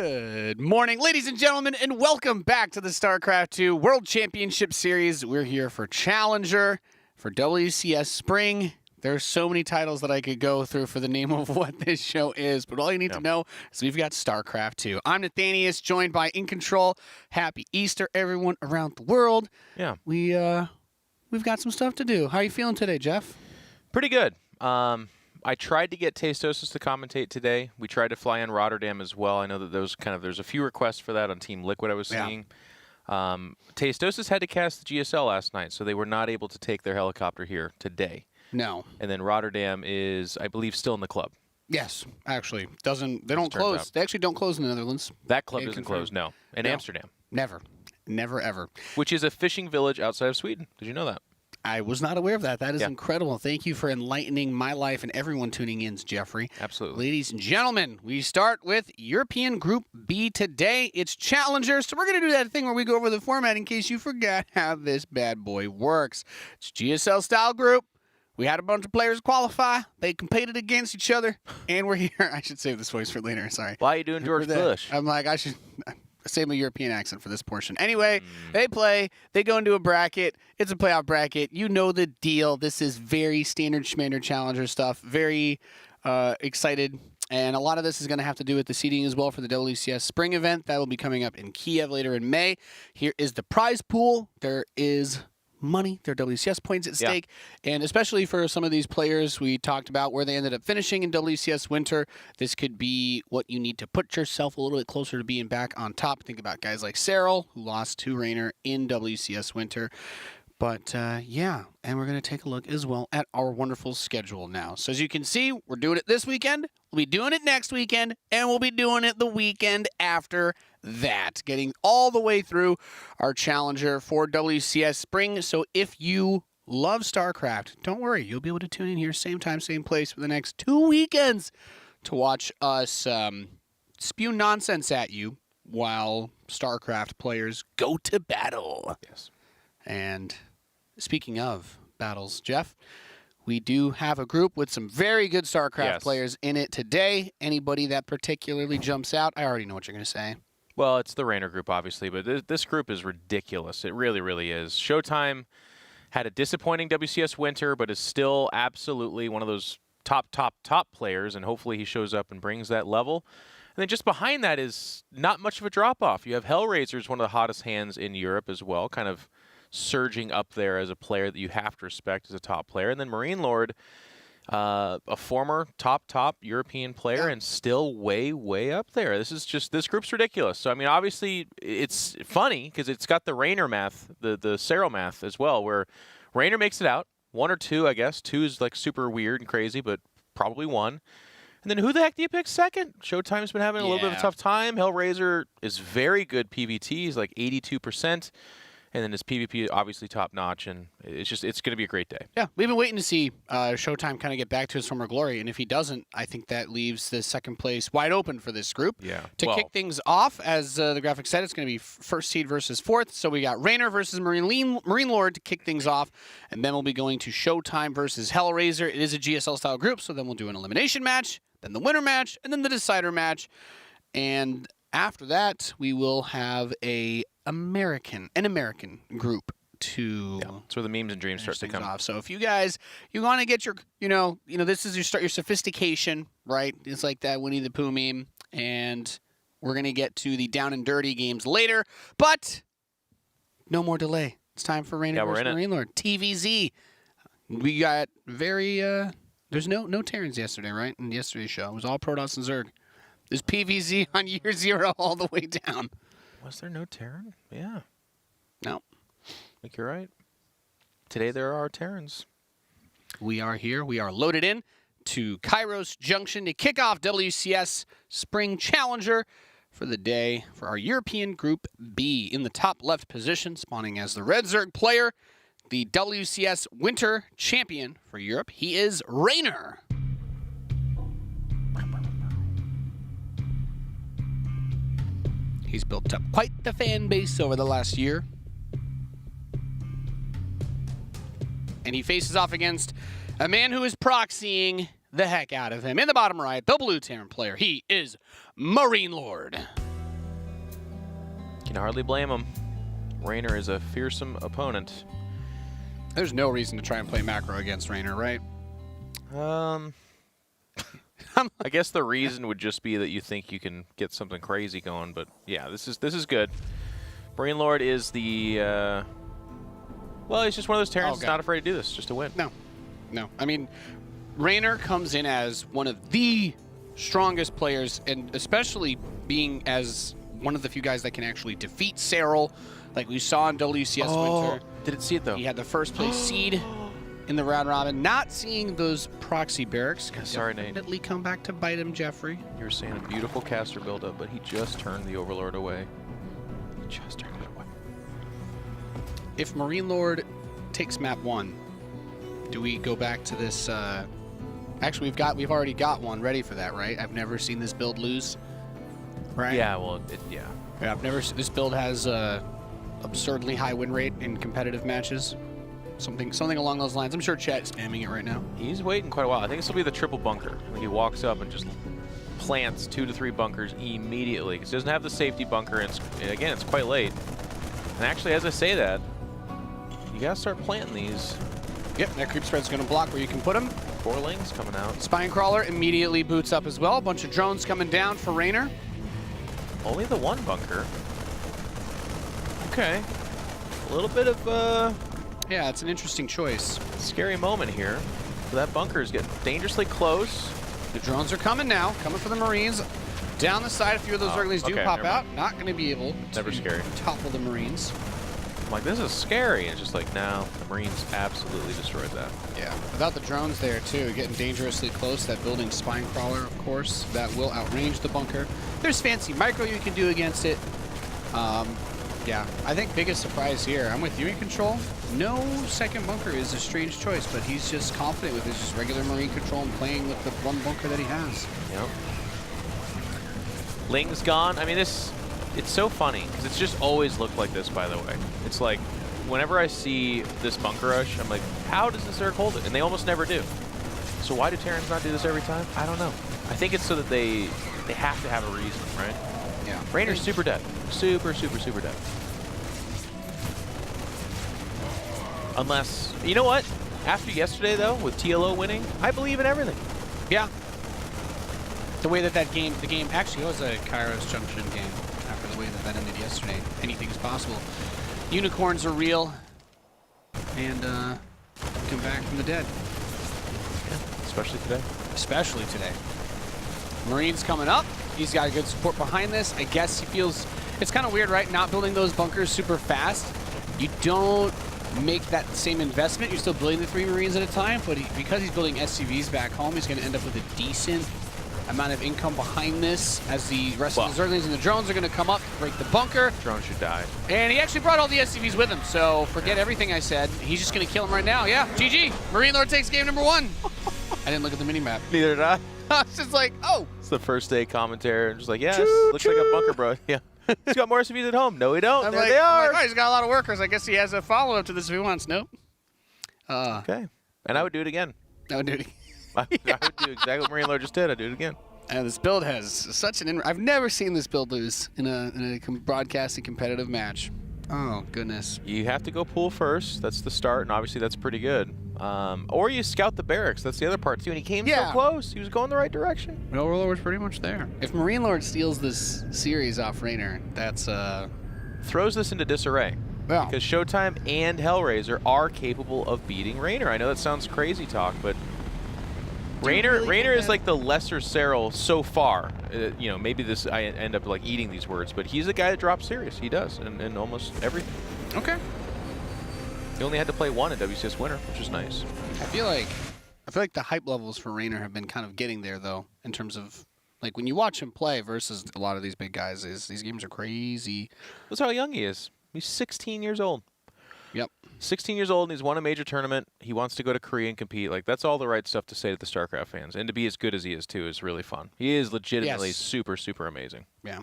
Good morning, ladies and gentlemen, and welcome back to the StarCraft 2 World Championship Series. We're here for Challenger, for WCS Spring. There's so many titles that I could go through for the name of what this show is, but all you need to know is we've got StarCraft 2. I'm Nathanius, joined by In Control. Happy Easter, everyone around the world. Yeah. We've got some stuff to do. How are you feeling today, Jeff? Pretty good. I tried to get Tastosis to commentate today. We tried to fly in Rotterdam as well. I know that there's a few requests for that on Team Liquid I was seeing. Tastosis had to cast the GSL last night, so they were not able to take their helicopter here today. No. And then Rotterdam is, I believe, still in the club. Yes, actually. They don't close. They actually don't close in the Netherlands. That club doesn't close, no. In Amsterdam. Never. Never, ever. Which is a fishing village outside of Sweden. Did you know that? I was not aware of that. That is incredible. Thank you for enlightening my life and everyone tuning in, Jeffrey. Absolutely. Ladies and gentlemen, we start with European Group B today. It's Challenger, so we're going to do that thing where we go over the format in case you forgot how this bad boy works. It's GSL-style group. We had a bunch of players qualify. They competed against each other, and we're here. I should save this voice for later. Sorry. Why are you doing George Bush? I'm like, I should save my European accent for this portion. Anyway, they play. They go into a bracket. It's a playoff bracket. You know the deal. This is very standard schmander Challenger stuff. Very excited. And a lot of this is going to have to do with the seeding as well for the WCS Spring event. That will be coming up in Kiev later in May. Here is the prize pool. There is money, their WCS points at stake, and especially for some of these players we talked about where they ended up finishing in WCS Winter, this could be what you need to put yourself a little bit closer to being back on top. Think about guys like Cyril, who lost to Reynor in WCS Winter. But, yeah, and we're going to take a look as well at our wonderful schedule now. So as you can see, we're doing it this weekend, we'll be doing it next weekend, and we'll be doing it the weekend after that, getting all the way through our Challenger for WCS Spring. So if you love StarCraft, don't worry, you'll be able to tune in here same time, same place for the next 2 weekends to watch us spew nonsense at you while StarCraft players go to battle. Yes. And speaking of battles, Jeff, we do have a group with some very good StarCraft players in it today. Anybody that particularly jumps out? I already know what you're going to say. Well, it's the Reynor group, obviously, but this group is ridiculous. It really, really is. Showtime had a disappointing WCS Winter, but is still absolutely one of those top players, and hopefully he shows up and brings that level. And then just behind that is not much of a drop-off. You have Hellraiser, one of the hottest hands in Europe as well, kind of surging up there as a player that you have to respect as a top player. And then MarineLord, a former top European player and still way up there. This group's ridiculous. So, I mean, obviously it's funny because it's got the Reynor math, the Cyril math as well, where Reynor makes it out. 1 or 2, I guess. 2 is like super weird and crazy, but probably 1. And then who the heck do you pick second? Showtime's been having a little bit of a tough time. Hellraiser is very good PVT. He's like 82%. And then his PvP obviously top-notch, and it's going to be a great day. Yeah, we've been waiting to see Showtime kind of get back to his former glory, and if he doesn't, I think that leaves the second place wide open for this group. Yeah. To kick things off, as the graphic said, it's going to be first seed versus fourth, so we got Reynor versus MarineLord to kick things off, and then we'll be going to Showtime versus Hellraiser. It is a GSL-style group, so then we'll do an elimination match, then the winner match, and then the decider match, and after that, we will have an American group to that's where the memes and dreams start to come off. So if you want to get your, this is your sophistication, right? It's like that Winnie the Pooh meme, and we're going to get to the down and dirty games later, but no more delay. It's time for Reynor versus MarineLord. TvZ. We got there's no Terrans yesterday, right? In yesterday's show. It was all Protoss and Zerg. There's PvZ on year 0 all the way down. Was there no Terran? Yeah. No. I think you're right. Today there are Terrans. We are here. We are loaded in to Kairos Junction to kick off WCS Spring Challenger for the day for our European Group B. In the top left position, spawning as the Red Zerg player, the WCS Winter Champion for Europe. He is Reynor. He's built up quite the fan base over the last year. And he faces off against a man who is proxying the heck out of him. In the bottom right, the blue Terran player, he is MarineLord. Can hardly blame him. Reynor is a fearsome opponent. There's no reason to try and play macro against Reynor, right? I guess the reason would just be that you think you can get something crazy going, but yeah, this is good. MarineLord is the well, he's just one of those Terrans that's not afraid to do this just to win. No. I mean, Reynor comes in as one of the strongest players, and especially being as one of the few guys that can actually defeat Cyril, like we saw in WCS Winter. Didn't see it though. He had the first place seed in the round robin. Not seeing those proxy barracks can definitely come back to bite him, Jeffrey. You were saying a beautiful caster buildup, but he just turned the Overlord away. He just turned it away. If MarineLord takes map 1, do we go back to this? Actually, we've already got one ready for that, right? I've never seen this build lose. Right? Yeah. Well, yeah. Yeah, I've never. This build has absurdly high win rate in competitive matches. Something along those lines. I'm sure chat's spamming it right now. He's waiting quite a while. I think this will be the triple bunker. Like he walks up and just plants 2 to 3 bunkers immediately. Because he doesn't have the safety bunker, and again, it's quite late. And actually, as I say that, you gotta start planting these. Yep, that creep spread's gonna block where you can put them. 4 lings coming out. Spine crawler immediately boots up as well. A bunch of drones coming down for Reynor. Only the 1 bunker. Okay. A little bit of yeah, it's an interesting choice. Scary moment here. So that bunker is getting dangerously close. The drones are coming now, coming for the Marines. Down the side, a few of those Zerglings do pop out. Not going to be able to topple the Marines. I'm like, this is scary. And it's just like, no, the Marines absolutely destroyed that. Yeah, without the drones there too, getting dangerously close. That building spine crawler, of course, that will outrange the bunker. There's fancy micro you can do against it. Yeah, I think biggest surprise here. I'm with you in control. No second bunker is a strange choice, but he's just confident with his just regular Marine control and playing with the 1 bunker that he has. Yep. Ling's gone. I mean, it's so funny because it's just always looked like this, by the way. It's like whenever I see this bunker rush, I'm like, how does the Zerg hold it? And they almost never do. So why do Terrans not do this every time? I don't know. I think it's so that they have to have a reason, right? Yeah. Reynor's super dead. Super dead. Unless, you know what? After yesterday, though, with TLO winning, I believe in everything. Yeah. The way that the game actually was a Kairos Junction game after the way that ended yesterday. Anything is possible. Unicorns are real. And come back from the dead. Yeah, especially today. Especially today. Marines coming up. He's got good support behind this. I guess he feels... It's kind of weird, right? Not building those bunkers super fast. You don't make that same investment. You're still building the 3 Marines at a time, but because he's building SCVs back home, he's going to end up with a decent amount of income behind this as the rest of the Zerglings and the drones are going to come up, break the bunker. Drones should die. And he actually brought all the SCVs with him, so forget everything I said. He's just going to kill him right now. Yeah, GG. MarineLord takes game number 1. I didn't look at the mini-map. Neither did I. I was just like, oh. It's the first day commentary. I'm just like, yeah, looks like a bunker, bro. Yeah. He's got more SCVs at home. No, he don't. There they are. I'm like, oh, he's got a lot of workers. I guess he has a follow-up to this if he wants. Nope. Okay. And I would do it again. I would do it I would do exactly what MarineLord just did. I'd do it again. And this build has such an... I've never seen this build lose in a broadcasting competitive match. Oh, goodness. You have to go pool first. That's the start, and obviously that's pretty good. Or you scout the barracks. That's the other part, too. And he came so close. He was going the right direction. No, Overlord was pretty much there. If MarineLord steals this series off Reynor, that's... Throws this into disarray. Well, because Showtime and Hellraiser are capable of beating Reynor. I know that sounds crazy talk, but... Reynor is like the lesser Cyril so far. You know, maybe this I end up like eating these words, but he's a guy that drops serious. He does, in almost everything. Okay. He only had to play 1 at WCS Winter, which is nice. I feel like the hype levels for Reynor have been kind of getting there, though, in terms of like when you watch him play versus a lot of these big guys. These games are crazy. That's how young he is. He's 16 years old. Yep. 16 years old, and he's won a major tournament. He wants to go to Korea and compete. Like, that's all the right stuff to say to the StarCraft fans. And to be as good as he is, too, is really fun. He is legitimately super amazing. Yeah.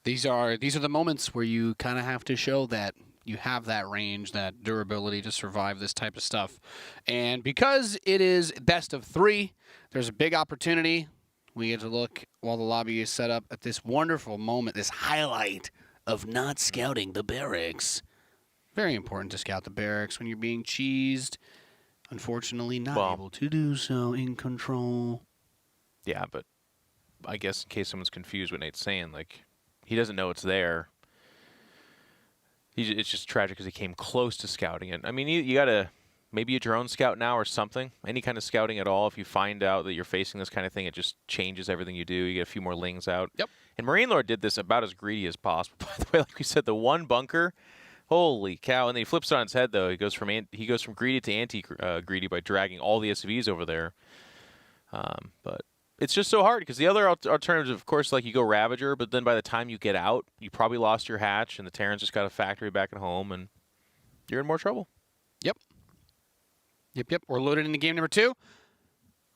These are the moments where you kind of have to show that you have that range, that durability to survive this type of stuff. And because it is best of 3, there's a big opportunity. We get to look while the lobby is set up at this wonderful moment, this highlight of not scouting the barracks. Very important to scout the barracks when you're being cheesed. Unfortunately, not able to do so in control. Yeah, but I guess in case someone's confused what Nate's saying, like, he doesn't know it's there. It's just tragic because he came close to scouting it. I mean, you got to maybe a drone scout now or something. Any kind of scouting at all. If you find out that you're facing this kind of thing, it just changes everything you do. You get a few more lings out. Yep. And MarineLord did this about as greedy as possible. By the way, like we said, the one bunker, holy cow! And then he flips it on its head though. He goes from greedy to anti-greedy by dragging all the SCVs over there. But it's just so hard because the other alternatives, of course, like you go Ravager, but then by the time you get out, you probably lost your hatch, and the Terrans just got a factory back at home, and you're in more trouble. Yep. We're loaded into game number 2.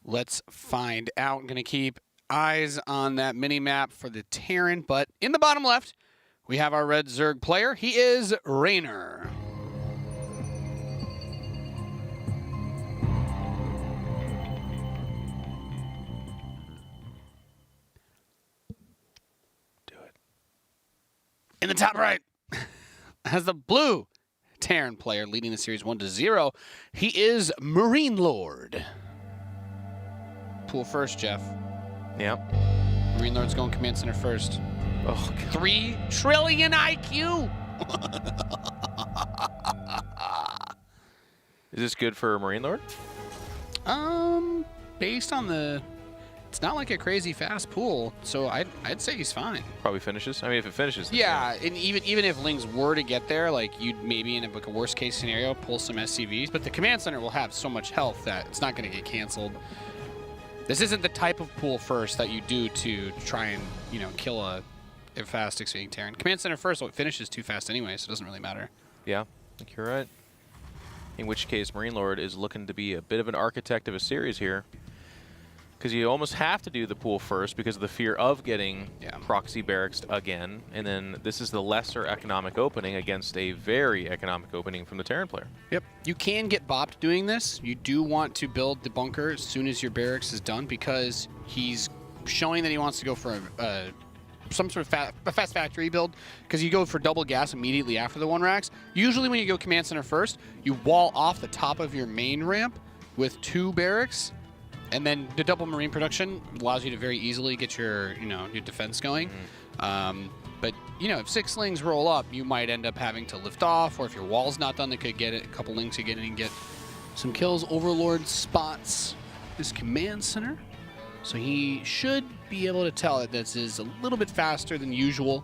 Let's find out. I'm going to keep eyes on that mini-map for the Terran, but in the bottom left, we have our red Zerg player. He is Reynor. In the top right, has the blue Terran player leading the series 1-0. He is MarineLord. Pool first, Jeff. Yep. MarineLord's going command center first. Oh, God. 3 trillion IQ. Is this good for MarineLord? Based on the, it's not like a crazy fast pool, so I'd say he's fine. Probably finishes. I mean, if it finishes. Then Yeah, and even if Lings were to get there, like you'd maybe in like a worst case scenario pull some SCVs, but the command center will have so much health that it's not going to get canceled. This isn't the type of pool first that you do to try and kill a fast expanding Terran. Command center first, so it finishes too fast anyway, so it doesn't really matter. Yeah, I think you're right. In which case, MarineLord is looking to be a bit of an architect of a series here. Because you almost have to do the pool first because of the fear of getting proxy barracks again. And then this is the lesser economic opening against a very economic opening from the Terran player. Yep. You can get bopped doing this. You do want to build the bunker as soon as your barracks is done because he's showing that he wants to go for some sort of a fast factory build because you go for double gas immediately after the 1 racks. Usually when you go command center first, you wall off the top of your main ramp with 2 barracks. And then the double marine production allows you to very easily get your defense going. But if 6 Lings roll up, you might end up having to lift off, or if your wall's not done, they could get it. A couple Lings could get in and get some kills. Overlord spots this command center, so he should be able to tell that this is a little bit faster than usual.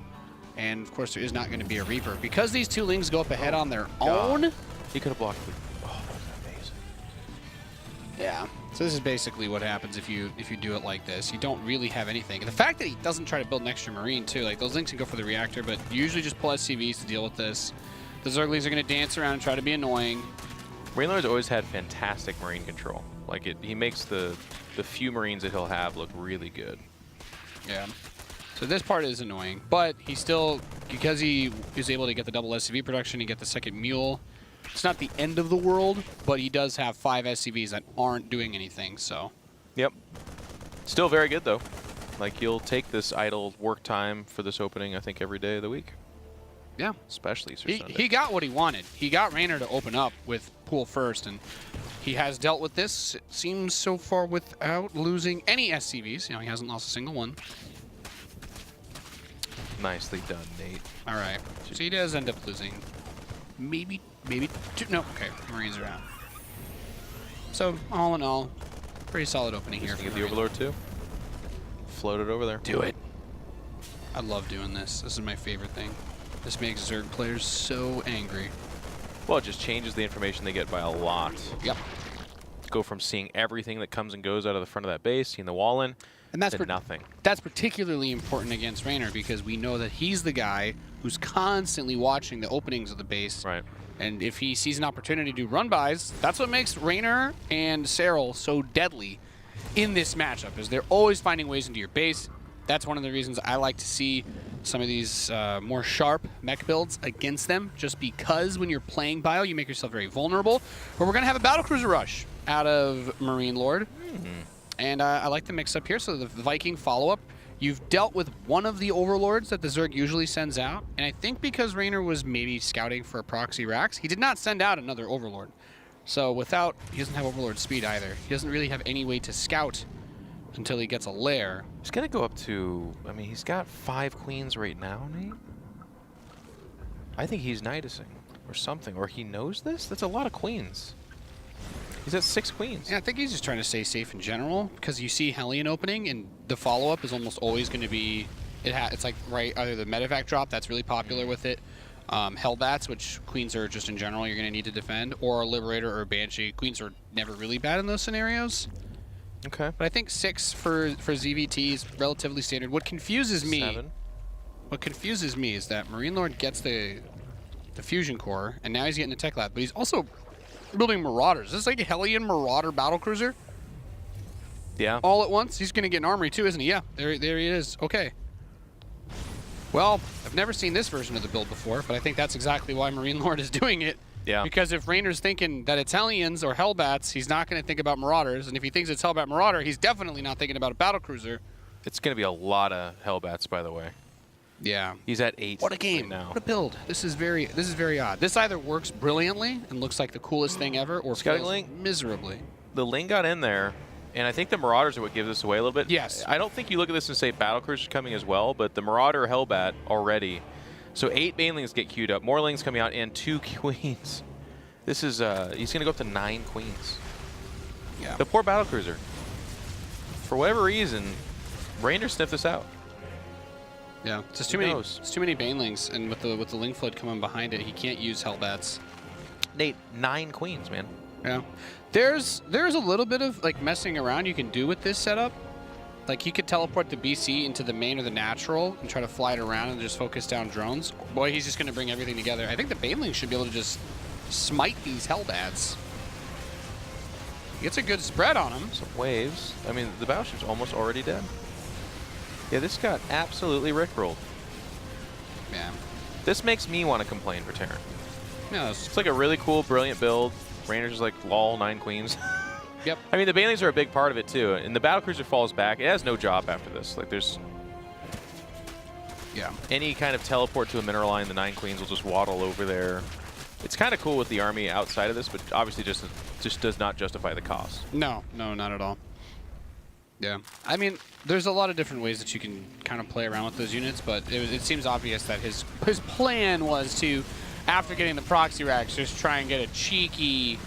And of course, there is not going to be a Reaper because these 2 Lings go up ahead on their own. He could have blocked it. Oh, that was amazing. Yeah. So this is basically what happens if you do it like this. You don't really have anything. And the fact that he doesn't try to build an extra marine too, like those Lings can go for the reactor, but you usually just pull SCVs to deal with this. The Zerglings are going to dance around and try to be annoying. MarineLord's always had fantastic marine control. Like he makes the few marines that he'll have look really good. Yeah. So this part is annoying, but he still, because he is able to get the double SCV production, he get the second mule. It's not the end of the world, but he does have 5 SCVs that aren't doing anything, so. Yep. Still very good, though. Like, you'll take this idle work time for this opening, I think, every day of the week. Yeah. Especially Easter Sunday. He got what he wanted. He got Reynor to open up with pool first, and he has dealt with this, it seems, so far without losing any SCVs. He hasn't lost a single one. Nicely done, Nate. All right. So he does end up losing maybe 2. No, okay. Marines are out. So, all in all, pretty solid opening here. Get the Overlord, too. Float it over there. Do it. I love doing this. This is my favorite thing. This makes Zerg players so angry. Well, it just changes the information they get by a lot. Yep. Go from seeing everything that comes and goes out of the front of that base, seeing the wall in, and that's to nothing. That's particularly important against Reynor because we know that he's the guy who's constantly watching the openings of the base. Right. And if he sees an opportunity to do run-bys, that's what makes Reynor and Cyril so deadly in this matchup, is they're always finding ways into your base. That's one of the reasons I like to see some of these more sharp mech builds against them, just because when you're playing Bio, you make yourself very vulnerable. But we're going to have a Battlecruiser rush out of MarineLord. And I like the mix-up here. So the Viking follow-up You've dealt with one of the overlords that the Zerg usually sends out, and I think because Reynor was maybe scouting for a proxy Rax, he did not send out another overlord. So he doesn't have overlord speed either. He doesn't really have any way to scout until he gets a lair. He's gonna go up to, I mean, he's got 5 queens right now, Nate. I think he's nidusing or something, or he knows this? That's a lot of queens. He's at 6 queens. Yeah, I think he's just trying to stay safe in general, because you see Hellion opening, and the follow-up is almost always going to be, it's like either the medevac drop, that's really popular with it, Hellbats, which queens are just in general you're going to need to defend, or a Liberator or a Banshee. Queens are never really bad in those scenarios. Okay. But I think 6 for ZVT is relatively standard. What confuses me 7. What confuses me is that MarineLord gets the fusion core, and now he's getting a tech lab, but he's also building Marauders. This is like a Hellion Marauder Battlecruiser. Yeah. All at once. He's going to get an armory too, isn't he? Yeah, there he is. Okay. Well, I've never seen this version of the build before, but I think that's exactly why MarineLord is doing it. Yeah. Because if Reynor's thinking that it's Hellions or Hellbats, he's not going to think about Marauders, and if he thinks it's Hellbat Marauder, he's definitely not thinking about a Battlecruiser. It's going to be a lot of Hellbats, by the way. Yeah. He's at 8. What a game. Right now. What a build. This is very odd. This either works brilliantly and looks like the coolest thing ever, or fails miserably. The Ling got in there, and I think the Marauders are what gives this away a little bit. Yes. I don't think you look at this and say Battlecruiser's coming as well, but the Marauder Hellbat already. So 8 Banelings get queued up, more Lings coming out, and 2 queens. This is, he's going to go up to 9 queens. Yeah. The poor Battlecruiser. For whatever reason, Reynor sniffed this out. Yeah, it's just too many Banelings, and with the Ling Flood coming behind it, he can't use Hellbats. Nate, 9 queens, man. Yeah, there's a little bit of like messing around you can do with this setup. Like he could teleport the BC into the main or the natural and try to fly it around and just focus down drones. Boy, he's just going to bring everything together. I think the Banelings should be able to just smite these Hellbats. He gets a good spread on him. Some waves. I mean, the battleship's almost already dead. Yeah, this got absolutely rickrolled. Yeah. This makes me want to complain for Terran. No, It's like a really cool, brilliant build. Reynor's just like, lol, 9 queens. Yep. I mean, the Banelings are a big part of it, too. And the Battlecruiser falls back. It has no job after this. Like, there's... Yeah. Any kind of teleport to a mineral line, the 9 queens will just waddle over there. It's kind of cool with the army outside of this, but obviously just does not justify the cost. No, not at all. Yeah, I mean, there's a lot of different ways that you can kind of play around with those units, but it seems obvious that his plan was to, after getting the proxy racks, just try and get a cheeky,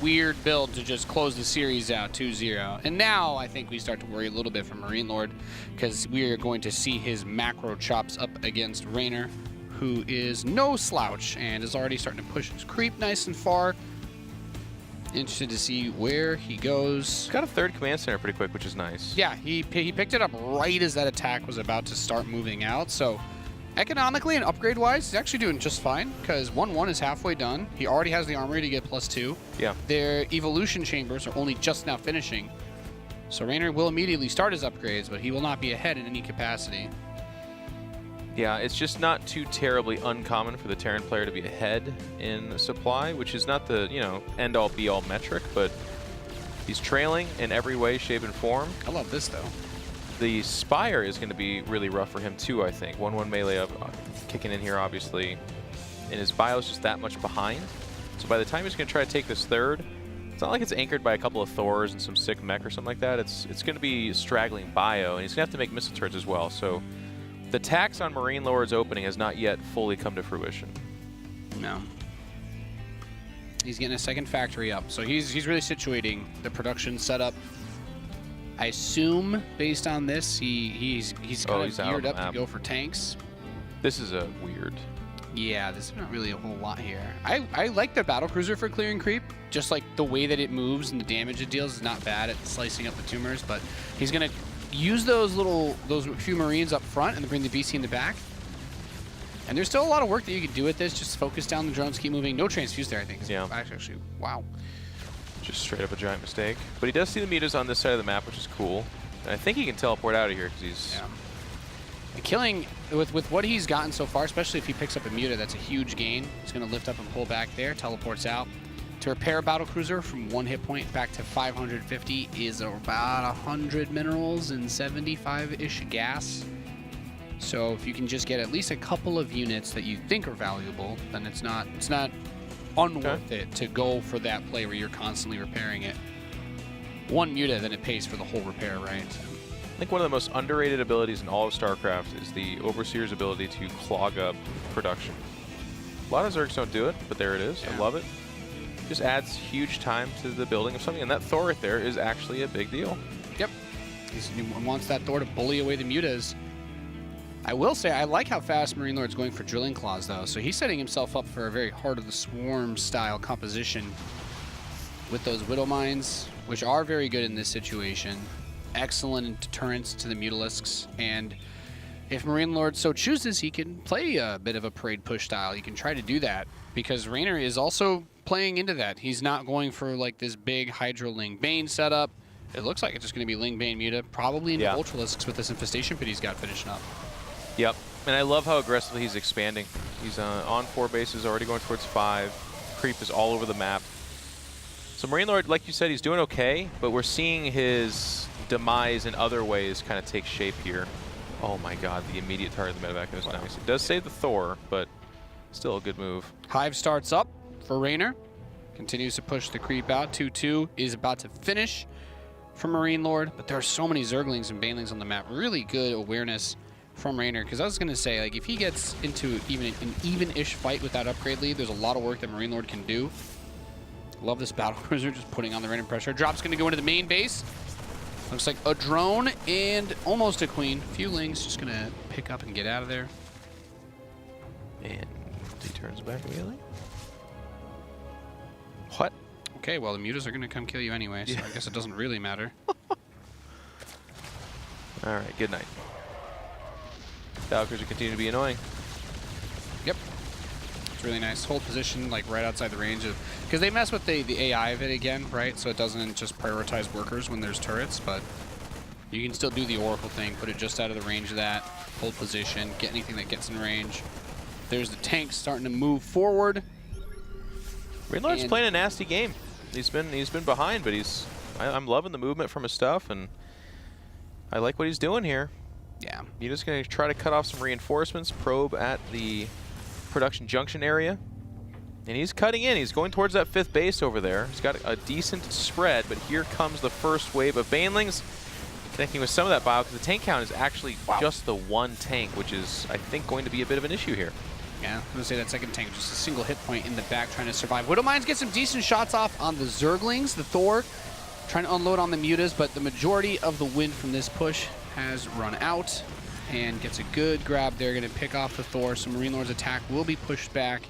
weird build to just close the series out 2-0. And now I think we start to worry a little bit for MarineLord, because we are going to see his macro chops up against Reynor, who is no slouch and is already starting to push his creep nice and far. Interested to see where he goes. He's got a 3rd command center pretty quick, which is nice. Yeah, he picked it up right as that attack was about to start moving out. So economically and upgrade-wise, he's actually doing just fine, because 1-1 is halfway done. He already has the armory to get +2. Yeah. Their evolution chambers are only just now finishing. So Reynor will immediately start his upgrades, but he will not be ahead in any capacity. Yeah, it's just not too terribly uncommon for the Terran player to be ahead in supply, which is not the, end-all be-all metric, but he's trailing in every way, shape, and form. I love this, though. The Spire is going to be really rough for him, too, I think. 1-1 melee up, kicking in here, obviously. And his bio's just that much behind. So by the time he's going to try to take this 3rd, it's not like it's anchored by a couple of Thors and some sick mech or something like that. It's going to be straggling bio, and he's going to have to make missile turrets as well. So the tax on MarineLord's opening has not yet fully come to fruition. No. He's getting a 2nd factory up, so he's really situating the production setup. I assume, based on this, he's kind of geared up to go for tanks. This is a weird. Yeah, there's not really a whole lot here. I like the Battlecruiser for clearing creep. Just like the way that it moves and the damage it deals is not bad at slicing up the tumors, but he's gonna use those few Marines up front and then bring the BC in the back. And there's still a lot of work that you can do with this. Just focus down the drones, keep moving. No transfuse there, I think. Yeah. Actually, wow. Just straight up a giant mistake. But he does see the meters on this side of the map, which is cool. And I think he can teleport out of here because he's... Yeah. And killing, with what he's gotten so far, especially if he picks up a muta, that's a huge gain. He's going to lift up and pull back there, teleports out, To repair a Battlecruiser from 1 hit point back to 550 is about 100 minerals and 75-ish gas. So if you can just get at least a couple of units that you think are valuable, then it's not unworth it to go for that play where you're constantly repairing it. One muta, then it pays for the whole repair, right? I think one of the most underrated abilities in all of StarCraft is the Overseer's ability to clog up production. A lot of Zergs don't do it, but there it is. Yeah. I love it. Just adds huge time to the building of something, and that Thor right there is actually a big deal. Yep. He wants that Thor to bully away the mutas. I will say, I like how fast MarineLord's going for Drilling Claws, though. So he's setting himself up for a very Heart of the Swarm style composition with those Widow Mines, which are very good in this situation. Excellent in deterrence to the Mutalisks, and if MarineLord so chooses, he can play a bit of a parade push style. He can try to do that, because Reynor is also playing into that. He's not going for like this big Hydro Ling Bane setup. It looks like it's just going to be Ling Bane Muta, probably into Ultralisks with this infestation pit he's got finishing up. Yep, and I love how aggressively he's expanding. He's on 4 bases, already going towards 5. Creep is all over the map. So MarineLord, like you said, he's doing okay, but we're seeing his demise in other ways kind of take shape here. Oh my god, the immediate target of the medevac is nice. It does save the Thor, but still a good move. Hive starts up for Reynor. Continues to push the creep out. 2-2 is about to finish for MarineLord, but there are so many Zerglings and Banelings on the map. Really good awareness from Reynor, because I was going to say, like, if he gets into even an even-ish fight with that upgrade lead, there's a lot of work that MarineLord can do. Love this Battlecruiser just putting on the random pressure. Drop's going to go into the main base. Looks like a drone and almost a queen. A few lings just going to pick up and get out of there. And he turns back immediately. What? Okay, well, the mutas are going to come kill you anyway, so I guess it doesn't really matter. All right, good night. Battlecruiser continue to be annoying. Yep. It's really nice. Hold position like right outside the range of... Because they mess with the AI of it again, right? So it doesn't just prioritize workers when there's turrets, but you can still do the Oracle thing, put it just out of the range of that, hold position, get anything that gets in range. There's the tank starting to move forward. MarineLord's playing a nasty game. He's been behind, but I'm loving the movement from his stuff, and I like what he's doing here. Yeah. He's just going to try to cut off some reinforcements, probe at the production junction area. And he's cutting in. He's going towards that 5th base over there. He's got a decent spread, but here comes the first wave of Banelings connecting with some of that bio, because the tank count is actually just the 1 tank, which is, I think, going to be a bit of an issue here. Yeah, I'm going to say that second tank, just a single hit point in the back trying to survive. Widow Mines get some decent shots off on the Zerglings. The Thor trying to unload on the mutas, but the majority of the wind from this push has run out and gets a good grab there. Going to pick off the Thor, so MarineLord's attack will be pushed back.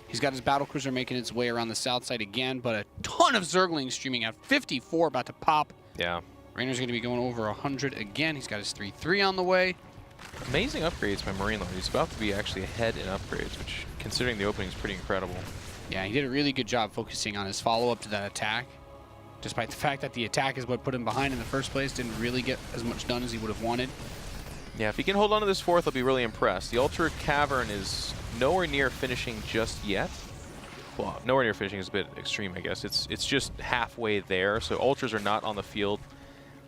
He's got his Battlecruiser making its way around the south side again, but a ton of Zerglings streaming out. 54 about to pop. Yeah. Reynor's going to be going over 100 again. He's got his 3-3 on the way. Amazing upgrades by MarineLord. He's about to be actually ahead in upgrades, which, considering the opening, is pretty incredible. Yeah, he did a really good job focusing on his follow-up to that attack. Despite the fact that the attack is what put him behind in the first place, didn't really get as much done as he would have wanted. Yeah, if he can hold on to this 4th, I'll be really impressed. The Ultra Cavern is nowhere near finishing just yet. Well, nowhere near finishing is a bit extreme, I guess. It's just halfway there, so Ultras are not on the field.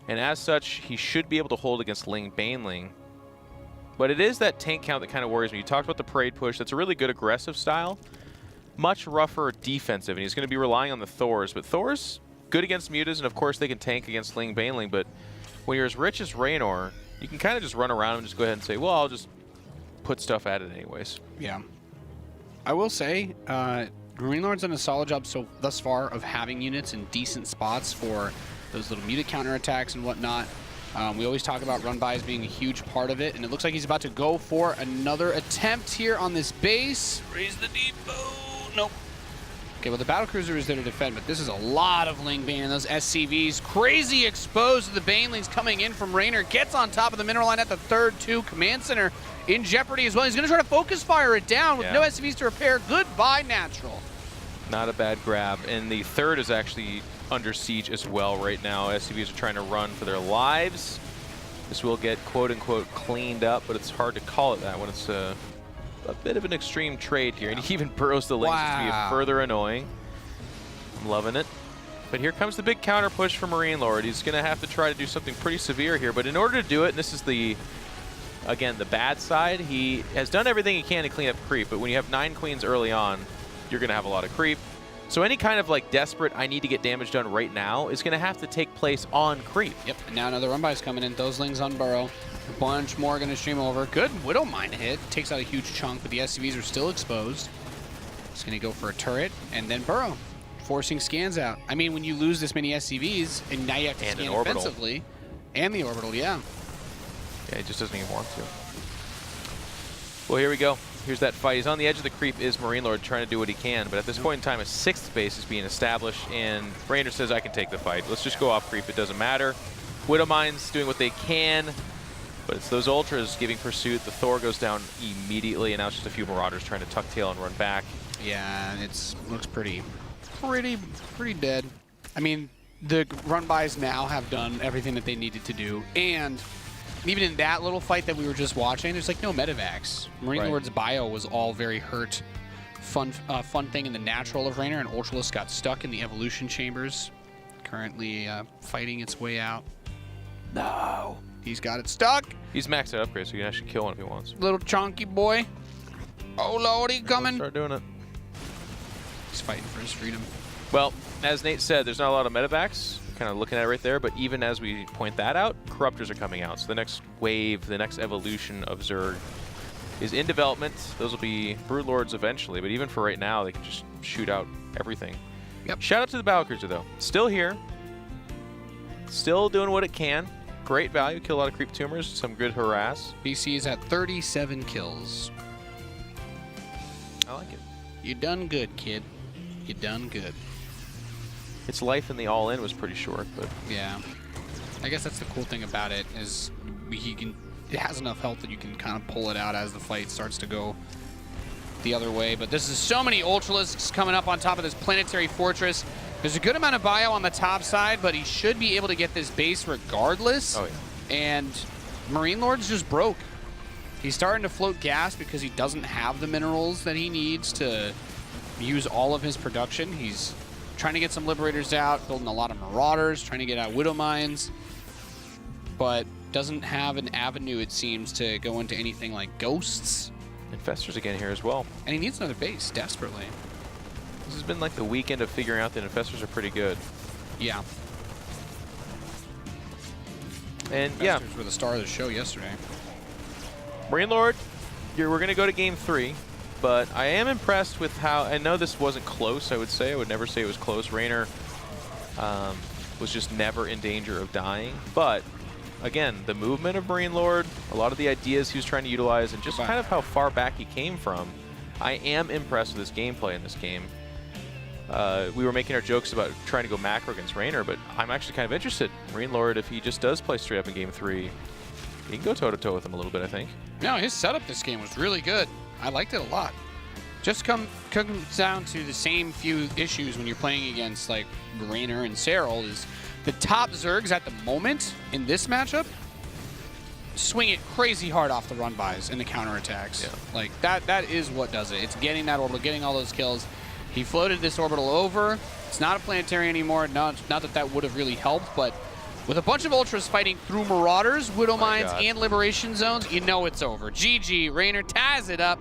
And as such, he should be able to hold against Ling Baneling. But it is that tank count that kind of worries me. You talked about the parade push. That's a really good aggressive style. Much rougher defensive, and he's going to be relying on the Thors. But Thors, good against mutas, and of course they can tank against Ling Baneling. But when you're as rich as Reynor, you can kind of just run around and just go ahead and say, well, I'll just put stuff at it anyways. Yeah. I will say, MarineLord's done a solid job thus far of having units in decent spots for those little muta counterattacks and whatnot. We always talk about run-bys being a huge part of it, and it looks like he's about to go for another attempt here on this base. Raise the depot. Nope. Okay, well, the Battlecruiser is there to defend, but this is a lot of Ling Bane and those SCVs. Crazy exposed to the Banelings coming in from Reynor. Gets on top of the mineral line at the 3rd, too. Command Center in jeopardy as well. He's going to try to focus fire it down with no SCVs to repair. Goodbye, Natural. Not a bad grab. And the 3rd is actually under siege as well right now. SCVs are trying to run for their lives. This will get quote-unquote cleaned up, but it's hard to call it that when it's a bit of an extreme trade here. And he even burrows the links to be further annoying. I'm loving it. But here comes the big counter push for MarineLord. He's going to have to try to do something pretty severe here. But in order to do it, and this is the, again, the bad side, he has done everything he can to clean up creep. But when you have 9 queens early on, you're going to have a lot of creep. So any kind of like desperate, I need to get damage done right now is going to have to take place on creep. Yep, and now another run by is coming in. Those lings on burrow. A bunch more going to stream over. Good Widow Mine hit. Takes out a huge chunk, but the SCVs are still exposed. It's going to go for a turret and then burrow. Forcing scans out. I mean, when you lose this many SCVs, and now you have to scan offensively. And the orbital, yeah. Yeah, he just doesn't even want to. Well, here we go. Here's that fight. He's on the edge of the creep, is MarineLord trying to do what he can, but at this point in time, a 6th base is being established, and Reynor says, I can take the fight. Let's just go off creep. It doesn't matter. Widow Mine's doing what they can, but it's those Ultras giving pursuit. The Thor goes down immediately, and now it's just a few Marauders trying to tuck tail and run back. Yeah, it looks pretty dead. I mean, the run-bys now have done everything that they needed to do, and even in that little fight that we were just watching, there's like no medevacs. MarineLord's bio was all very hurt. Fun thing in the natural of Reynor, and Ultralisk got stuck in the evolution chambers. Currently fighting its way out. No, he's got it stuck. He's maxed out upgrade, so he can actually kill one if he wants. Little chunky boy. Oh lordy, coming. Start doing it. He's fighting for his freedom. Well, as Nate said, there's not a lot of medevacs. Kind of looking at it right there, but even as we point that out, Corruptors are coming out. So the next wave, the next evolution of Zerg is in development. Those will be Broodlords eventually, but even for right now, they can just shoot out everything. Yep. Shout out to the Battlecruiser, though. Still here. Still doing what it can. Great value. Kill a lot of creep tumors. Some good harass. BC is at 37 kills. I like it. You done good, kid. You done good. Its life in the all-in was pretty short, but yeah, I guess that's the cool thing about it is it has enough health that you can kind of pull it out as the fight starts to go the other way. But this is so many Ultralisks coming up on top of this planetary fortress. There's a good amount of bio on the top side, but he should be able to get this base regardless. Oh yeah. And MarineLord's just broke. He's starting to float gas because he doesn't have the minerals that he needs to use all of his production. He's trying to get some Liberators out, building a lot of Marauders, trying to get out Widow Mines, but doesn't have an avenue, it seems, to go into anything like Ghosts. Infestors again here as well. And he needs another base, desperately. This has been like the weekend of figuring out that Infestors are pretty good. Yeah. And Infestors were the star of the show yesterday. MarineLord, we're going to go to game 3. But I am impressed with how, I know this wasn't close, I would say. I would never say it was close. Reynor was just never in danger of dying. But, again, the movement of MarineLord, a lot of the ideas he was trying to utilize, and just kind of how far back he came from, I am impressed with his gameplay in this game. We were making our jokes about trying to go macro against Reynor, but I'm actually kind of interested. MarineLord, if he just does play straight up in game 3, he can go toe-to-toe with him a little bit, I think. No, his setup this game was really good. I liked it a lot. Just comes down to the same few issues when you're playing against like Reynor and Serral is the top Zergs at the moment in this matchup swing it crazy hard off the run-bys and the counterattacks. Yeah. Like that is what does it. It's getting that orbital, getting all those kills. He floated this orbital over. It's not a planetary anymore. Not that would have really helped, but with a bunch of Ultras fighting through Marauders, Widow Mines, and Liberation Zones, you know it's over. GG, Reynor ties it up.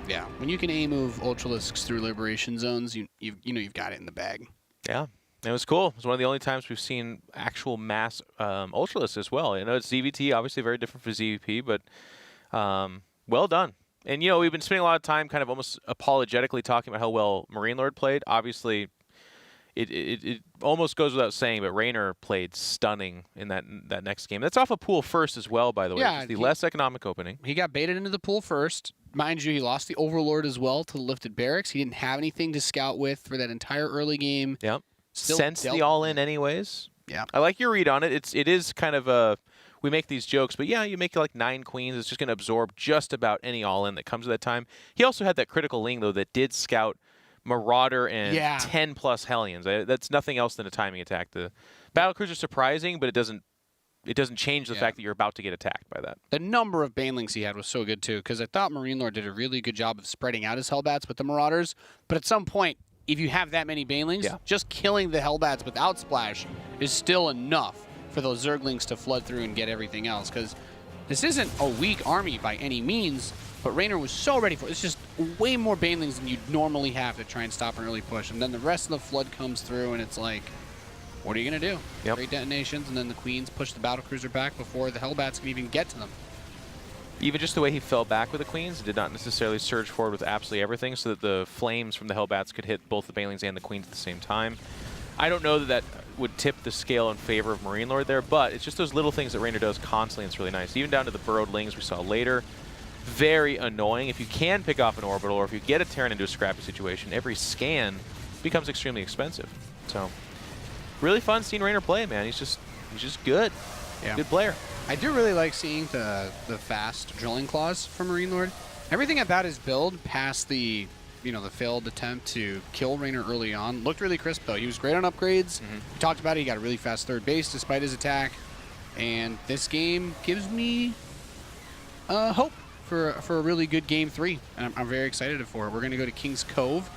Yeah, when you can A-move Ultralisks through Liberation Zones, you know you've got it in the bag. Yeah, it was cool. It was one of the only times we've seen actual mass Ultralisks as well. I know it's ZVT, obviously very different for ZVP, but well done. And, you know, we've been spending a lot of time kind of almost apologetically talking about how well MarineLord played. Obviously, it almost goes without saying, but Reynor played stunning in that next game. That's off a pool first as well, by the way. Yeah, the less economic opening. He got baited into the pool first. Mind you, he lost the Overlord as well to the Lifted Barracks. He didn't have anything to scout with for that entire early game. Yep. Still Sense the all-in anyways. Yeah. I like your read on it. It is kind of a... We make these jokes, but yeah, you make like 9 queens. It's just going to absorb just about any all-in that comes at that time. He also had that critical ling, though, that did scout Marauder and 10+ Hellions. That's nothing else than a timing attack. The Battlecruiser is surprising, but it doesn't change the fact that you're about to get attacked by that. The number of banelings he had was so good, too, because I thought MarineLord did a really good job of spreading out his Hellbats with the Marauders, but at some point, if you have that many banelings, Yeah. just killing the Hellbats without splash is still enough for those Zerglings to flood through and get everything else. Because this isn't a weak army by any means, but Reynor was so ready for it. It's just way more banelings than you'd normally have to try and stop an early push. And then the rest of the flood comes through, and it's like, what are you going to do? Yep. Great detonations, and then the Queens push the Battlecruiser back before the Hellbats can even get to them. Even just the way he fell back with the Queens, did not necessarily surge forward with absolutely everything so that the flames from the Hellbats could hit both the banelings and the Queens at the same time. I don't know that that would tip the scale in favor of MarineLord there, but it's just those little things that Reynor does constantly, and it's really nice. Even down to the burrowed lings we saw later. Very annoying. If you can pick off an orbital, or if you get a Terran into a scrappy situation, every scan becomes extremely expensive. So, really fun seeing Reynor play, man. He's just good. Yeah. Good player. I do really like seeing the fast drilling claws from MarineLord. Everything about his build past the the failed attempt to kill Reynor early on looked really crisp though. He was great on upgrades. We talked about it. He got a really fast third base despite his attack. And this game gives me hope for a really good game 3. And I'm very excited for it. We're going to go to King's Cove.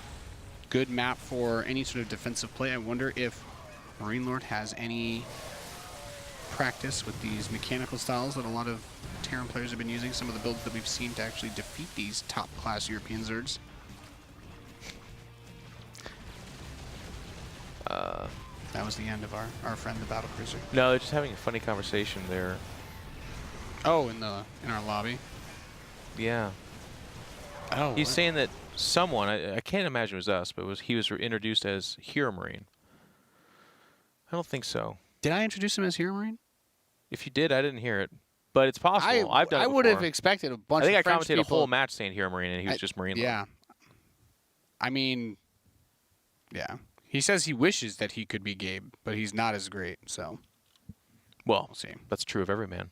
Good map for any sort of defensive play. I wonder if MarineLord has any practice with these mechanical styles that a lot of Terran players have been using, some of the builds that we've seen to actually defeat these top-class European Zergs. That was the end of our friend, the Battlecruiser. No, they're just having a funny conversation there. Oh, in our lobby? Yeah. Oh. He's saying that someone, I can't imagine it was us, but he was introduced as Hero Marine. I don't think so. Did I introduce him as Hero Marine? If you did, I didn't hear it. But it's possible. I've done it I would have before. expected a bunch of I think I French commentated people. a whole match saying Hero Marine, and he was just MarineLord. Yeah. I mean, yeah. He says he wishes that he could be Gabe, but he's not as great, so Well, we'll see. that's true of every man.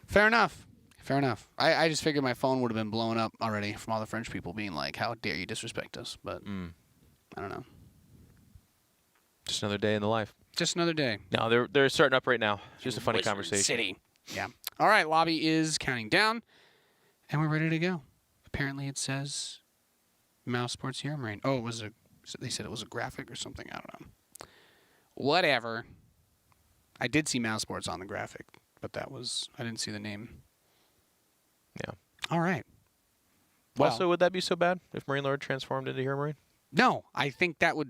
Fair enough. Fair enough. I just figured my phone would have been blowing up already from all the French people being like, how dare you disrespect us? But I don't know. Just another day in the life. Just another day. No, they're starting up right now. Just a funny Wizard conversation. City. Yeah. All right, lobby is counting down, and we're ready to go. Apparently it says Mouse Sports Hero Marine. Oh, they said it was a graphic or something. I don't know. Whatever. I did see Mouse Sports on the graphic, but I didn't see the name. Yeah. All right. Well, Also, would that be so bad if MarineLord transformed into Hero Marine? no, I think that'll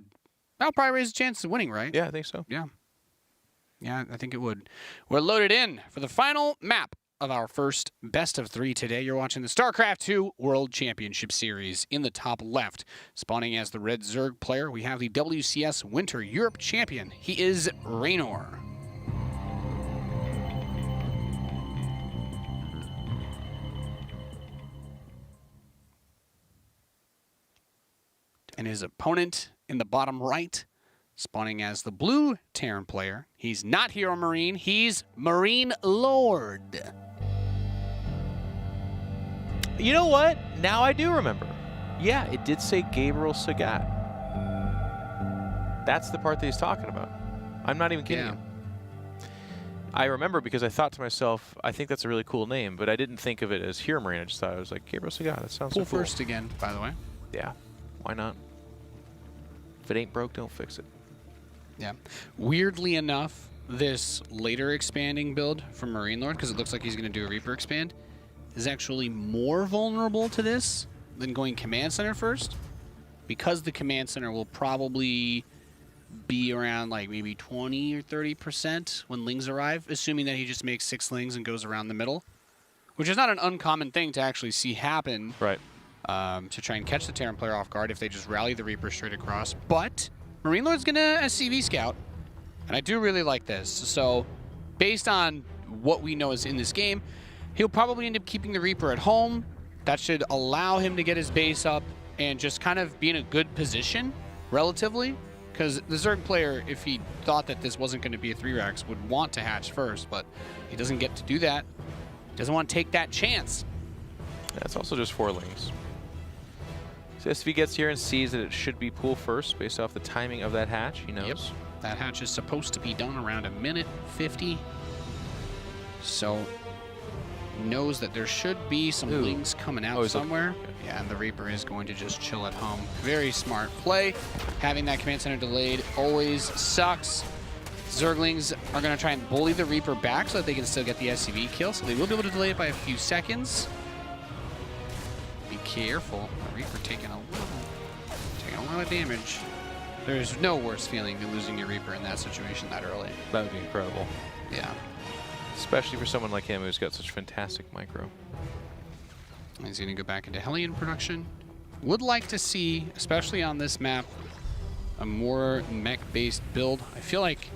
probably raise the chances of winning, right? Yeah, I think so. Yeah. Yeah, I think it would. We're loaded in for the final map of our first best of 3 today. You're watching the StarCraft 2 World Championship Series. In the top left, spawning as the Red Zerg player, we have the WCS Winter Europe Champion. He is Reynor. And his opponent in the bottom right, spawning as the blue Terran player. He's not Hero Marine, he's MarineLord. You know what? Now I do remember. Yeah, it did say Gabriel Sagat. That's the part that he's talking about. I'm not even kidding you. I remember because I thought to myself, I think that's a really cool name, but I didn't think of it as Hero Marine. I just thought it was like Gabriel Sagat. That sounds so Pull cool. first again, by the way. Yeah, why not? If it ain't broke, don't fix it. Yeah. Weirdly enough, this later expanding build from MarineLord, because it looks like he's going to do a Reaper expand, is actually more vulnerable to this than going Command Center first, because the Command Center will probably be around like maybe 20 or 30% when Lings arrive, assuming that he just makes 6 Lings and goes around the middle, which is not an uncommon thing to actually see happen. Right. To try and catch the Terran player off guard if they just rally the Reaper straight across. But MarineLord's going to SCV scout, and I do really like this. So based on what we know is in this game, he'll probably end up keeping the Reaper at home. That should allow him to get his base up and just kind of be in a good position, relatively. Because the Zerg player, if he thought that this wasn't going to be a 3-Rax, would want to hatch first, but he doesn't get to do that. Doesn't want to take that chance. That's also just 4 Lings. So if he gets here and sees that it should be pool first based off the timing of that hatch, he knows. Yep. That hatch is supposed to be done around 1:50. So knows that there should be some Lings coming out somewhere. Yeah, and the Reaper is going to just chill at home. Very smart play. Having that command center delayed always sucks. Zerglings are going to try and bully the Reaper back so that they can still get the SCV kill, so they will be able to delay it by a few seconds. Be careful. The Reaper taking a lot of damage. There's no worse feeling than losing your Reaper in that situation that early. That would be incredible. Yeah. Especially for someone like him who's got such fantastic micro. He's going to go back into Hellion production. Would like to see, especially on this map, a more mech-based build. I feel like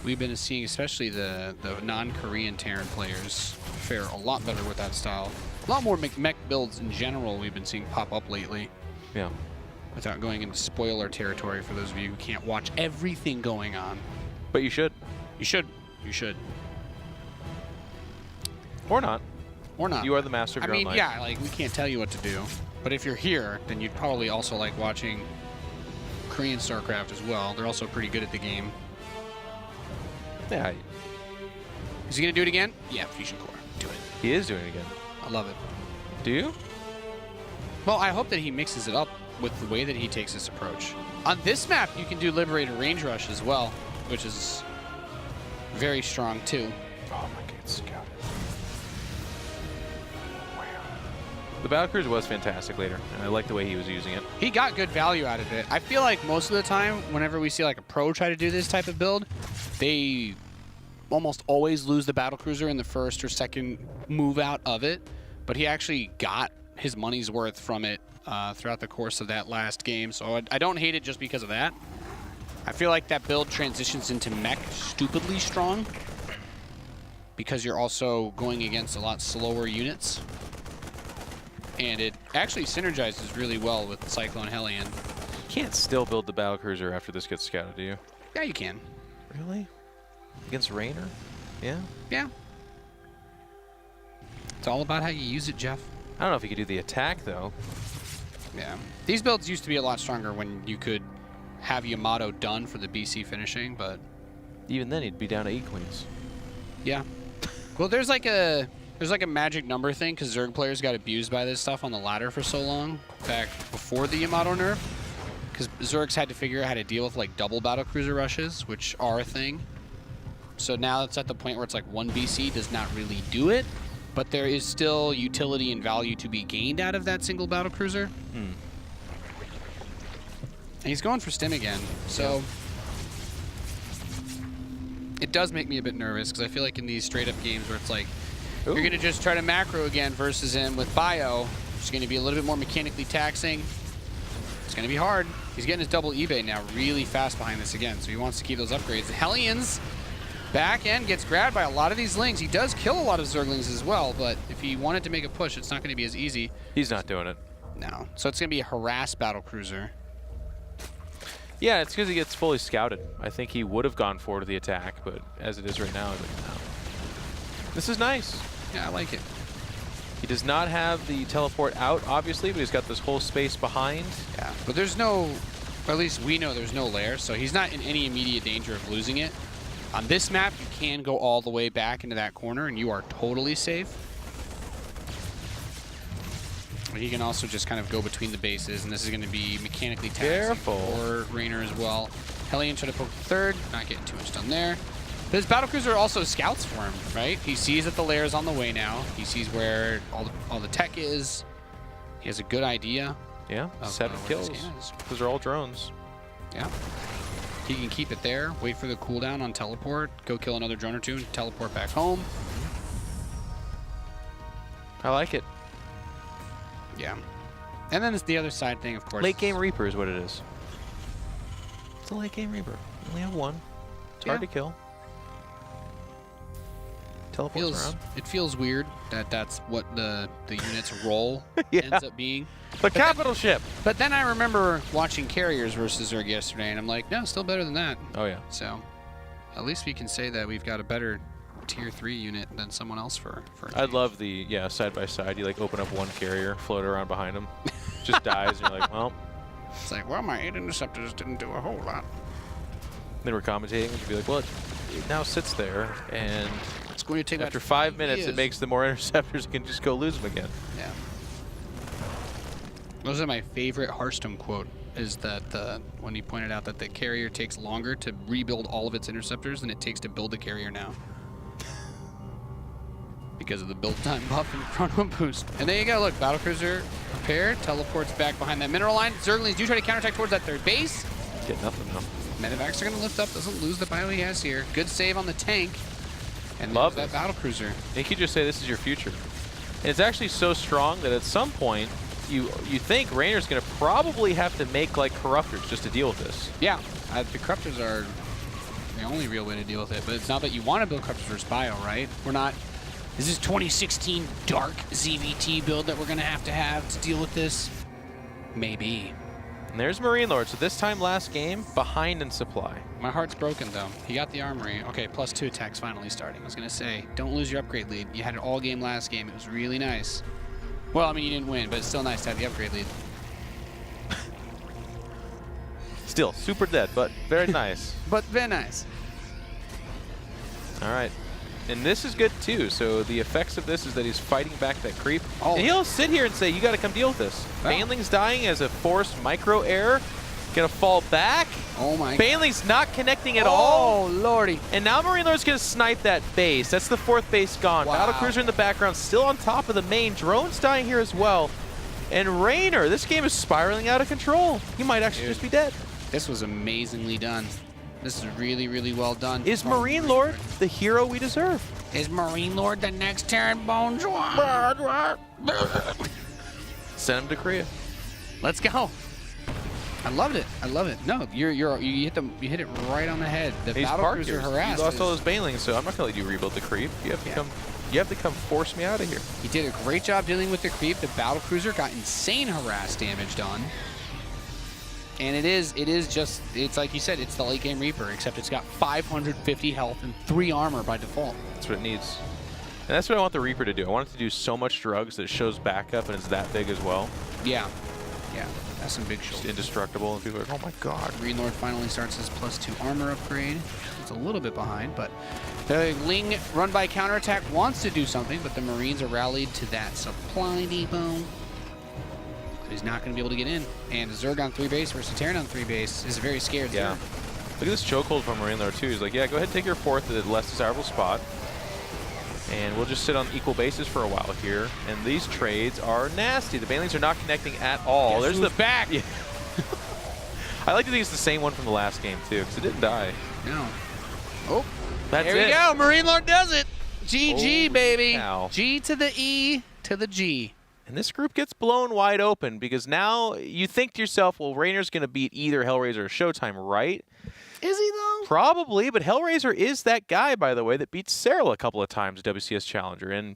we've been seeing, especially the non-Korean Terran players, fare a lot better with that style. A lot more mech builds in general we've been seeing pop up lately. Yeah. Without going into spoiler territory for those of you who can't watch everything going on. But you should. You should. You should. Or not. Or not. You are the master of your own life. Yeah, like, we can't tell you what to do. But if you're here, then you'd probably also like watching Korean StarCraft as well. They're also pretty good at the game. Yeah. Is he going to do it again? Yeah, Fusion Core. Do it. He is doing it again. I love it. Do you? Well, I hope that he mixes it up with the way that he takes this approach. On this map, you can do Liberator Range Rush as well, which is very strong too. Oh my God, scouted. Wow. The Battlecruiser was fantastic later, and I like the way he was using it. He got good value out of it. I feel like most of the time, whenever we see like a pro try to do this type of build, they almost always lose the Battlecruiser in the first or second move out of it, but he actually got his money's worth from it throughout the course of that last game, so I don't hate it just because of that. I feel like that build transitions into mech stupidly strong because you're also going against a lot slower units, and it actually synergizes really well with Cyclone Hellion. You can't still build the Battlecruiser after this gets scouted, do you? Yeah, you can. Really? Against Reynor? Yeah? Yeah. It's all about how you use it, Jeff. I don't know if you could do the attack, though. Yeah. These builds used to be a lot stronger when you could have Yamato done for the BC finishing, but... Even then, he'd be down to 8 queens. Yeah. Well, there's like a magic number thing, because Zerg players got abused by this stuff on the ladder for so long, back before the Yamato nerf, because Zergs had to figure out how to deal with like double Battlecruiser rushes, which are a thing. So now it's at the point where it's like one BC does not really do it, but there is still utility and value to be gained out of that single Battlecruiser. And he's going for stim again, so it does make me a bit nervous, because I feel like in these straight-up games where it's like, you're going to just try to macro again versus him with bio, it's going to be a little bit more mechanically taxing. It's going to be hard. He's getting his double eBay now really fast behind this again, so he wants to keep those upgrades. The Hellions back end gets grabbed by a lot of these lings. He does kill a lot of Zerglings as well, but if he wanted to make a push, it's not going to be as easy. He's not doing it. No. So it's going to be a harass Battlecruiser. Yeah, it's because he gets fully scouted. I think he would have gone forward to the attack, but as it is right now, he's like, no. This is nice. Yeah, I like it. He does not have the teleport out, obviously, but he's got this whole space behind. Yeah, but there's no, or at least we know there's no lair, so he's not in any immediate danger of losing it. On this map, you can go all the way back into that corner, and you are totally safe. He can also just kind of go between the bases, and this is going to be mechanically taxing for Reynor as well. Hellion trying to poke the third, not getting too much done there. This Battlecruiser also scouts for him, right? He sees that the lair is on the way now. He sees where all the tech is. He has a good idea. Yeah, 7 kills. Those are all drones. Yeah. He can keep it there, wait for the cooldown on teleport, go kill another drone or two, and teleport back home. I like it. Yeah. And then it's the other side thing, of course. Late game Reaper is what it is. It's a late game Reaper. You only have one. It's hard to kill. Teleports around. It feels weird that that's what the unit's role ends up being. The capital ship! But then I remember watching Carriers versus Zerg yesterday, and I'm like, no, still better than that. Oh, yeah. So at least we can say that we've got a better tier 3 unit than someone else for I'd love the, side by side. You like open up one carrier, float around behind him, just dies, and you're like, well. It's like, well, my 8 interceptors didn't do a whole lot. Then we're commentating, and you'd be like, well, it now sits there, and it's going to take after 5 minutes, it makes the more interceptors, you can just go lose them again. Yeah. Those are my favorite Hearthstone quote. Is that when he pointed out that the carrier takes longer to rebuild all of its interceptors than it takes to build a carrier now. Because of the build time buff and chrono boost. And there you go, look, Battlecruiser prepared, teleports back behind that mineral line. Zerglings do try to counterattack towards that third base. Get nothing though. Medivacs are going to lift up, doesn't lose the bio he has here. Good save on the tank. And love that Battlecruiser. You could just say this is your future. And it's actually so strong that at some point, you think Reynor's going to probably have to make like Corruptors just to deal with this. Yeah, the Corruptors are the only real way to deal with it. But it's not that you want to build Corruptors versus bio, right? We're not. Is this 2016 dark ZVT build that we're going to have to deal with this? Maybe. And there's MarineLord. So this time last game, behind in supply. My heart's broken, though. He got the armory. Okay, +2 attacks finally starting. I was going to say, don't lose your upgrade lead. You had it all game last game. It was really nice. Well, I mean, you didn't win, but it's still nice to have the upgrade lead. Still super dead, but very nice. But very nice. All right. And this is good, too. So the effects of this is that he's fighting back that creep. Oh. And he'll sit here and say, you got to come deal with this. Wow. Baneling's dying as a forced micro error. Going to fall back. Oh, my God. Baneling's not connecting at all. Oh, lordy. And now MarineLord's going to snipe that base. That's the 4th base gone. Wow. Battlecruiser in the background, still on top of the main. Drone's dying here as well. And Reynor, this game is spiraling out of control. He might actually just be dead. This was amazingly done. This is really, really well done. Is MarineLord the hero we deserve? Is MarineLord the next Terran Bones? Send him to Korea. Let's go. I loved it. I love it. No, you hit it right on the head. The He's parked Battlecruiser here. harassed. You lost all those banelings, so I'm not gonna let you rebuild the creep. You have to You have to come force me out of here. He did a great job dealing with the creep. The Battlecruiser got insane harass damage done. And it's like you said, it's the late game Reaper, except it's got 550 health and 3 armor by default. That's what it needs. And that's what I want the Reaper to do. I want it to do so much drugs that it shows backup and it's that big as well. Yeah. Yeah. That's some big Just shoulders. indestructible, and people are like, oh my god. MarineLord finally starts his +2 armor upgrade. It's a little bit behind, but the Ling run by counterattack wants to do something, but the Marines are rallied to that supply depot. So he's not going to be able to get in. And Zerg on 3 base versus Terran on 3 base is very scared. Yeah. Zerg. Look at this chokehold from MarineLord too. He's like, yeah, go ahead and take your 4th at a less desirable spot. And we'll just sit on equal bases for a while here. And these trades are nasty. The banelings are not connecting at all. Guess There's who's the back. Yeah. I like to think it's the same one from the last game too, because it didn't die. No. Oh, That's there it. we go. MarineLord does it. GG, Holy baby. cow. G to the E to the G. And this group gets blown wide open because now you think to yourself, well, Reynor's going to beat either Hellraiser or Showtime, right? Is he, though? Probably, but Hellraiser is that guy, by the way, that beat Cyril a couple of times, WCS Challenger, and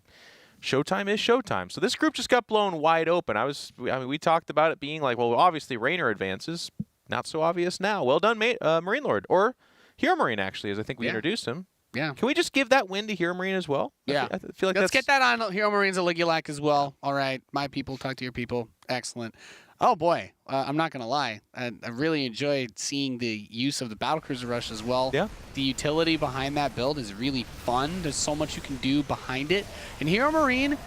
Showtime is Showtime. So this group just got blown wide open. I mean, we talked about it being like, well, obviously Reynor advances. Not so obvious now. Well done, MarineLord, or Hero Marine, actually, as I think we introduced him. Yeah. Can we just give that win to Hero Marine as well? Yeah. I feel like Let's get that on Hero Marines of Ligulac as well. All right. My people, talk to your people. Excellent. Oh, boy. I'm not going to lie. I really enjoyed seeing the use of the Battlecruiser Rush as well. Yeah. The utility behind that build is really fun. There's so much you can do behind it. And Hero Marine,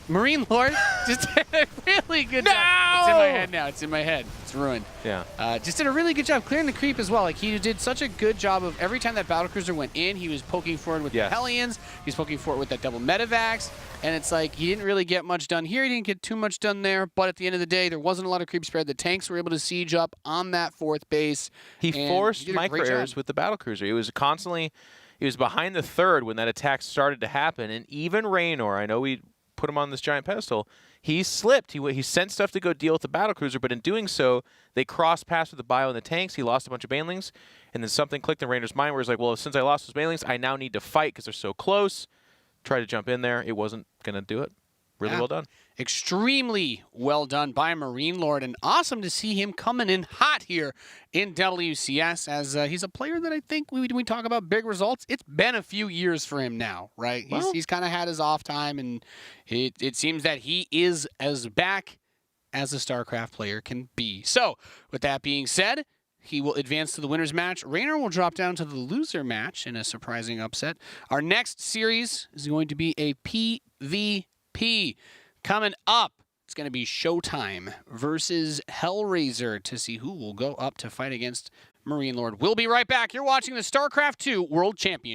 MarineLord just did a really good job. It's in my head now. It's in my head. It's ruined. Yeah. Just did a really good job clearing the creep as well. Like, he did such a good job of every time that Battlecruiser went in, he was poking forward with the Hellions. He was poking forward with that double Medivacs. And it's like, he didn't really get much done here. He didn't get too much done there. But at the end of the day, there wasn't a lot of creep spread. The tanks were able to siege up on that 4th base. He forced micro errors with the Battlecruiser. He was constantly, he was behind the 3rd when that attack started to happen. And even Reynor, I know we put him on this giant pedestal, he slipped. He sent stuff to go deal with the Battlecruiser, but in doing so, they crossed paths with the bio and the tanks. He lost a bunch of banelings, and then something clicked in Reynor's mind where he's like, well, since I lost those banelings, I now need to fight because they're so close. Tried to jump in there. It wasn't going to do it. Really well done. Extremely well done by MarineLord, and awesome to see him coming in hot here in WCS, as he's a player that I think when we talk about big results, it's been a few years for him now, right? Well, he's kind of had his off time, and it seems that he is as back as a StarCraft player can be. So, with that being said, he will advance to the winner's match. Reynor will drop down to the loser match in a surprising upset. Our next series is going to be a PvP. Coming up, It's going to be Showtime versus Hellraiser to see who will go up to fight against MarineLord. We'll be right back. You're watching the StarCraft 2 World Championship.